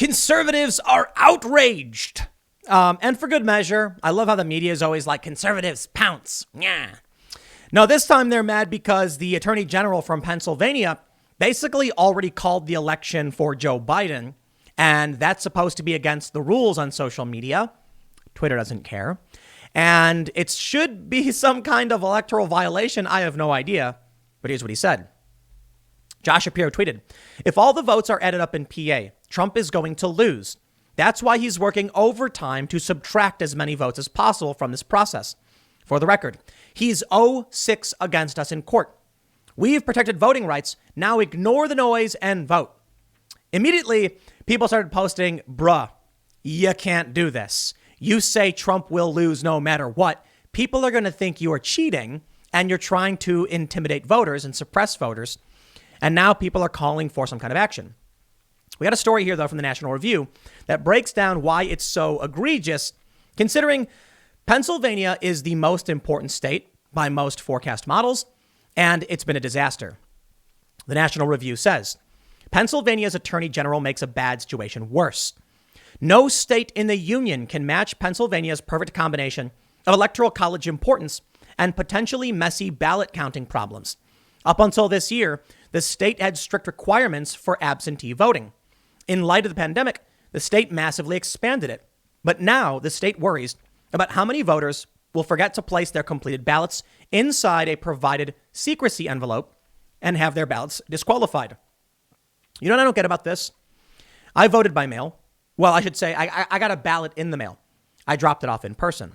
Conservatives are outraged. And for good measure. I love how the media is always like, conservatives pounce. Yeah. No, this time they're mad because the attorney general from Pennsylvania basically already called the election for Joe Biden. And that's supposed to be against the rules on social media. Twitter doesn't care. And it should be some kind of electoral violation. I have no idea. But here's what he said. Josh Shapiro tweeted, if all the votes are added up in PA, Trump is going to lose. That's why he's working overtime to subtract as many votes as possible from this process. For the record, he's 0-6 against us in court. We've protected voting rights. Now ignore the noise and vote. Immediately, people started posting, bruh, you can't do this. You say Trump will lose no matter what. People are going to think you are cheating and you're trying to intimidate voters and suppress voters. And now people are calling for some kind of action. We got a story here, though, from the National Review that breaks down why it's so egregious, considering Pennsylvania is the most important state by most forecast models, and it's been a disaster. The National Review says, Pennsylvania's attorney general makes a bad situation worse. No state in the union can match Pennsylvania's perfect combination of electoral college importance and potentially messy ballot counting problems. Up until this year, the state had strict requirements for absentee voting. In light of the pandemic, the state massively expanded it. But now the state worries about how many voters will forget to place their completed ballots inside a provided secrecy envelope and have their ballots disqualified. You know what I don't get about this? I voted by mail. Well, I should say I got a ballot in the mail. I dropped it off in person.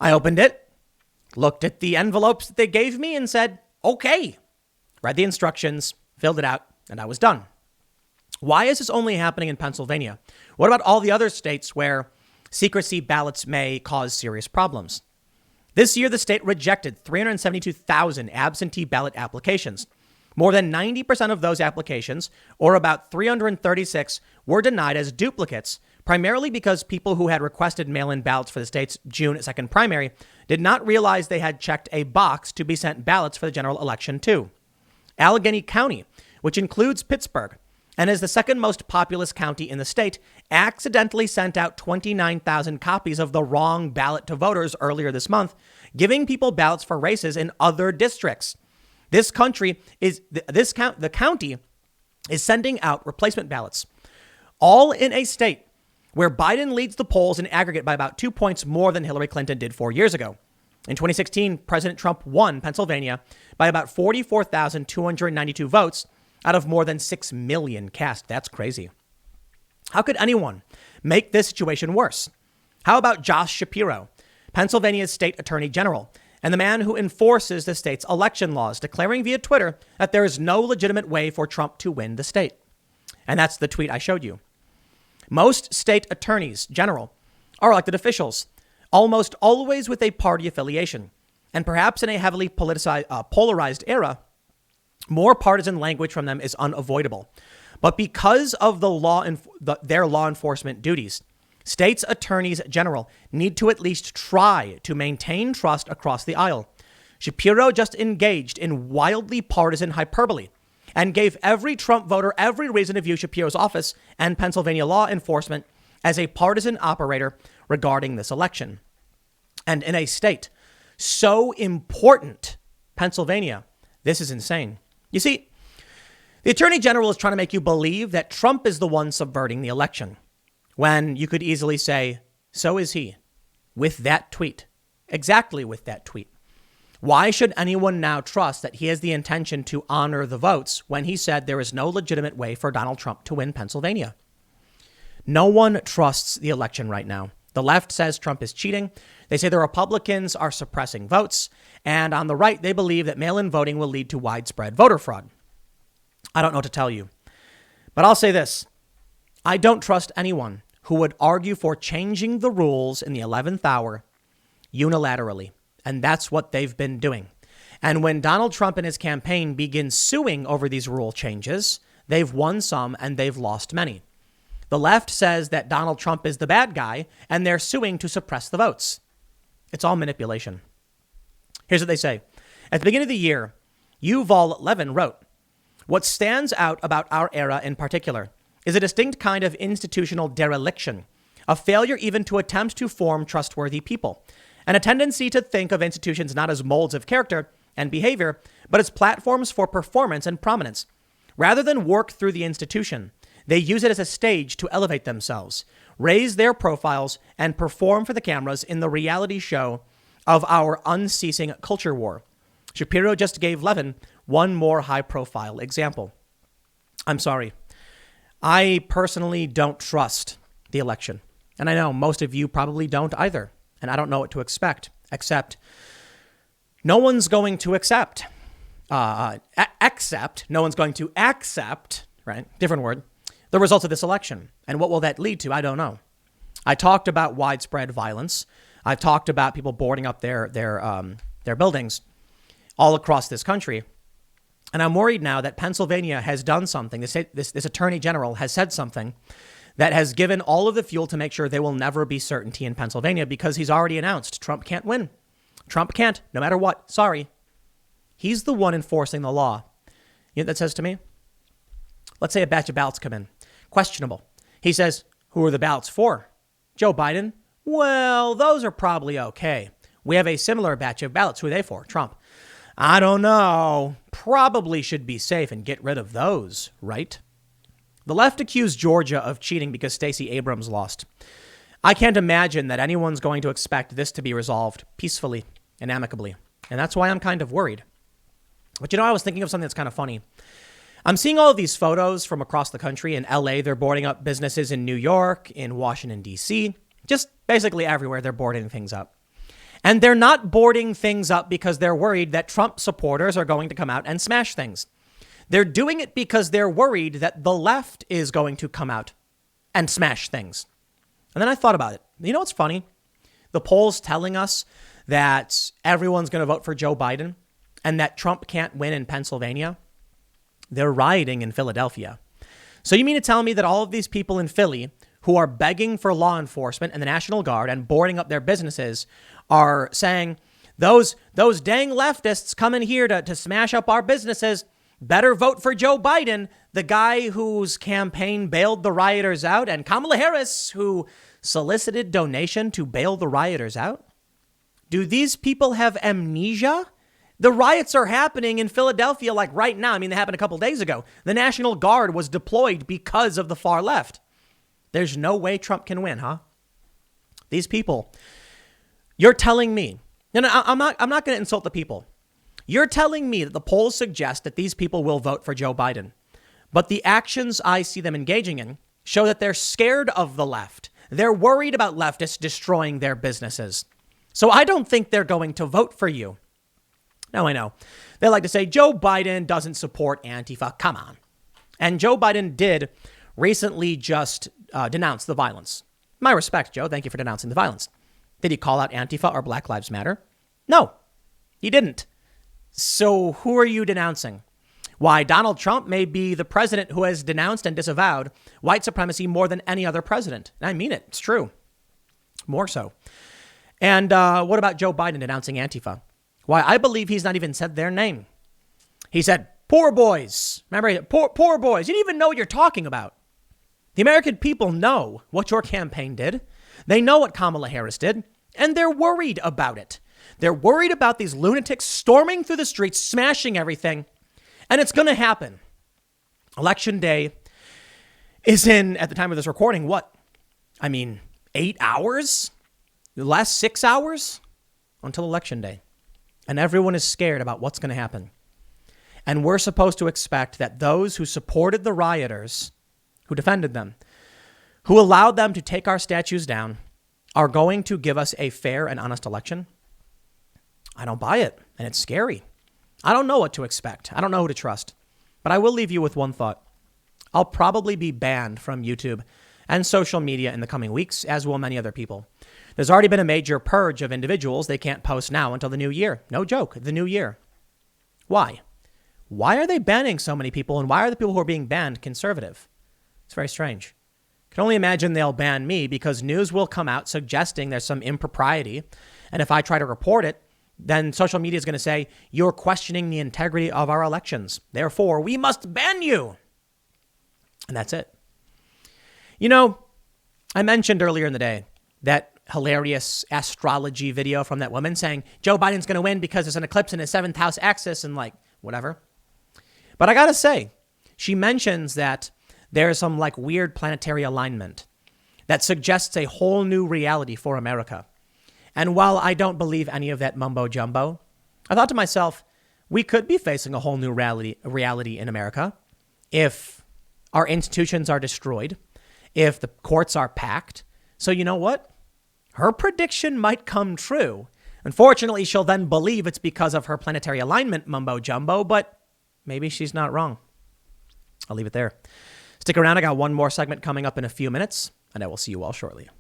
I opened it, looked at the envelopes that they gave me and said, okay. Read the instructions, filled it out, and I was done. Why is this only happening in Pennsylvania? What about all the other states where secrecy ballots may cause serious problems? This year, the state rejected 372,000 absentee ballot applications. More than 90% of those applications, or about 336, were denied as duplicates, primarily because people who had requested mail-in ballots for the state's June 2nd primary did not realize they had checked a box to be sent ballots for the general election too. Allegheny County, which includes Pittsburgh and is the second most populous county in the state, accidentally sent out 29,000 copies of the wrong ballot to voters earlier this month, giving people ballots for races in other districts. The county is sending out replacement ballots, all in a state where Biden leads the polls in aggregate by about 2 points more than Hillary Clinton did 4 years ago. In 2016, President Trump won Pennsylvania by about 44,292 votes out of more than 6 million cast. That's crazy. How could anyone make this situation worse? How about Josh Shapiro, Pennsylvania's state attorney general, and the man who enforces the state's election laws, declaring via Twitter that there is no legitimate way for Trump to win the state? And that's the tweet I showed you. Most state attorneys general are elected officials, almost always with a party affiliation. And perhaps in a heavily polarized era, more partisan language from them is unavoidable. But because of their law enforcement duties, states' attorneys general need to at least try to maintain trust across the aisle. Shapiro just engaged in wildly partisan hyperbole and gave every Trump voter every reason to view Shapiro's office and Pennsylvania law enforcement as a partisan operator regarding this election. And in a state so important, Pennsylvania, this is insane. You see, the attorney general is trying to make you believe that Trump is the one subverting the election, when you could easily say, so is he, with that tweet, exactly with that tweet. Why should anyone now trust that he has the intention to honor the votes when he said there is no legitimate way for Donald Trump to win Pennsylvania? No one trusts the election right now. The left says Trump is cheating. They say the Republicans are suppressing votes. And on the right, they believe that mail-in voting will lead to widespread voter fraud. I don't know what to tell you, but I'll say this. I don't trust anyone who would argue for changing the rules in the 11th hour unilaterally. And that's what they've been doing. And when Donald Trump and his campaign begin suing over these rule changes, they've won some and they've lost many. The left says that Donald Trump is the bad guy and they're suing to suppress the votes. It's all manipulation. Here's what they say. At the beginning of the year, Yuval Levin wrote, "What stands out about our era in particular is a distinct kind of institutional dereliction, a failure even to attempt to form trustworthy people, and a tendency to think of institutions not as molds of character and behavior, but as platforms for performance and prominence. Rather than work through the institution, they use it as a stage to elevate themselves, raise their profiles, and perform for the cameras in the reality show of our unceasing culture war. Shapiro just gave Levin one more high-profile example. I'm sorry. I personally don't trust the election. And I know most of you probably don't either. And I don't know what to expect, except no one's going to accept, right? Different word, the results of this election. And what will that lead to? I don't know. I talked about widespread violence. I've talked about people boarding up their buildings all across this country. And I'm worried now that Pennsylvania has done something. This attorney general has said something that has given all of the fuel to make sure there will never be certainty in Pennsylvania, because he's already announced Trump can't win. Trump can't, no matter what. Sorry. He's the one enforcing the law. You know what that says to me? Let's say a batch of ballots come in. Questionable. He says, who are the ballots for? Joe Biden? Well, those are probably okay. We have a similar batch of ballots. Who are they for? Trump. I don't know. Probably should be safe and get rid of those, right? The left accused Georgia of cheating because Stacey Abrams lost. I can't imagine that anyone's going to expect this to be resolved peacefully and amicably. And that's why I'm kind of worried. But I was thinking of something that's kind of funny. I'm seeing all of these photos from across the country. In LA, they're boarding up businesses. In New York, in Washington, D.C., just basically everywhere, they're boarding things up. And they're not boarding things up because they're worried that Trump supporters are going to come out and smash things. They're doing it because they're worried that the left is going to come out and smash things. And then I thought about it. You know what's funny? The polls telling us that everyone's going to vote for Joe Biden and that Trump can't win in Pennsylvania. They're rioting in Philadelphia. So you mean to tell me that all of these people in Philly who are begging for law enforcement and the National Guard and boarding up their businesses are saying, those dang leftists coming here to smash up our businesses, better vote for Joe Biden, the guy whose campaign bailed the rioters out, and Kamala Harris, who solicited donation to bail the rioters out? Do these people have amnesia? The riots are happening in Philadelphia like right now. I mean, they happened a couple days ago. The National Guard was deployed because of the far left. There's no way Trump can win, huh? These people, you're telling me, and I'm not going to insult the people. You're telling me that the polls suggest that these people will vote for Joe Biden. But the actions I see them engaging in show that they're scared of the left. They're worried about leftists destroying their businesses. So I don't think they're going to vote for you. Now, I know they like to say Joe Biden doesn't support Antifa. Come on. And Joe Biden did recently just denounce the violence. My respect, Joe. Thank you for denouncing the violence. Did he call out Antifa or Black Lives Matter? No, he didn't. So who are you denouncing? Why, Donald Trump may be the president who has denounced and disavowed white supremacy more than any other president. And I mean it. It's true. More so. And what about Joe Biden denouncing Antifa? Why, I believe he's not even said their name. He said, poor boys. Remember, poor boys. You didn't even know what you're talking about. The American people know what your campaign did. They know what Kamala Harris did, and they're worried about it. They're worried about these lunatics storming through the streets, smashing everything, and it's going to happen. Election day is in, at the time of this recording, what? 8 hours? The last 6 hours until Election Day. And everyone is scared about what's going to happen. And we're supposed to expect that those who supported the rioters, who defended them, who allowed them to take our statues down, are going to give us a fair and honest election? I don't buy it, and it's scary. I don't know what to expect. I don't know who to trust. But I will leave you with one thought. I'll probably be banned from YouTube and social media in the coming weeks, as will many other people. There's already been a major purge of individuals. They can't post now until the new year. No joke, the new year. Why? Why are they banning so many people, and why are the people who are being banned conservative? It's very strange. I can only imagine they'll ban me because news will come out suggesting there's some impropriety. And if I try to report it, then social media is going to say, you're questioning the integrity of our elections. Therefore, we must ban you. And that's it. You know, I mentioned earlier in the day that hilarious astrology video from that woman saying Joe Biden's going to win because there's an eclipse in his 7th house axis and like whatever. But I got to say, she mentions that there's some like weird planetary alignment that suggests a whole new reality for America. And while I don't believe any of that mumbo jumbo, I thought to myself, we could be facing a whole new reality in America if our institutions are destroyed, if the courts are packed. So you know what? Her prediction might come true. Unfortunately, she'll then believe it's because of her planetary alignment mumbo jumbo, but maybe she's not wrong. I'll leave it there. Stick around. I got one more segment coming up in a few minutes, and I will see you all shortly.